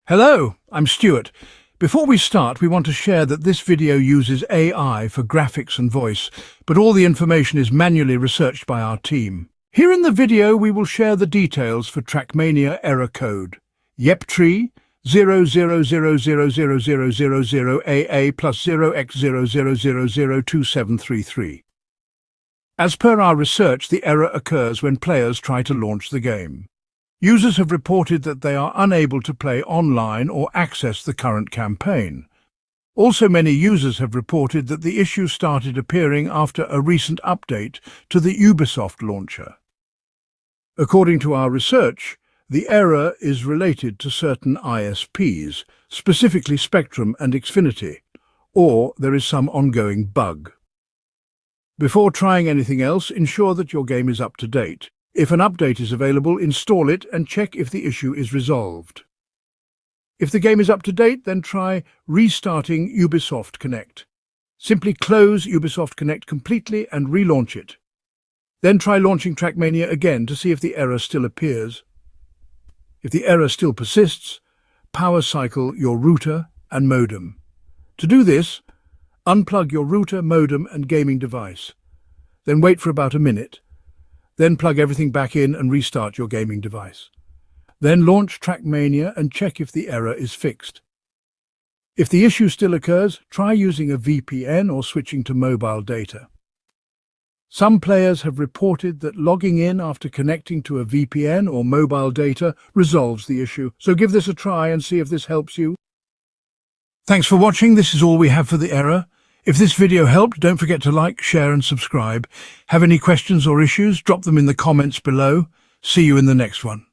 Hello, I'm Stuart. Before we start, we want to share that this video uses AI for graphics and voice, but all the information is manually researched by our team. Here in the video, we will share the details for TrackMania error code. YEPTREE 00000000 AA+0x00002733. As per our research, the error occurs when players try to launch the game. Users have reported that they are unable to play online or access the current campaign. Also, many users have reported that the issue started appearing after a recent update to the Ubisoft launcher. According to our research, the error is related to certain ISPs, specifically Spectrum and Xfinity, or there is some ongoing bug. Before trying anything else, ensure that your game is up to date. If an update is available, install it and check if the issue is resolved. If the game is up to date, then try restarting Ubisoft Connect. Simply close Ubisoft Connect completely and relaunch it. Then try launching TrackMania again to see if the error still appears. If the error still persists, power cycle your router and modem. To do this, unplug your router, modem and gaming device. Then wait for about a minute. Then plug everything back in and restart your gaming device. Then launch TrackMania and check if the error is fixed. If the issue still occurs, try using a VPN or switching to mobile data. Some players have reported that logging in after connecting to a VPN or mobile data resolves the issue, so give this a try and see if this helps you. Thanks for watching. This is all we have for the error. If this video helped, don't forget to like, share and subscribe. Have any questions or issues? Drop them in the comments below. See you in the next one.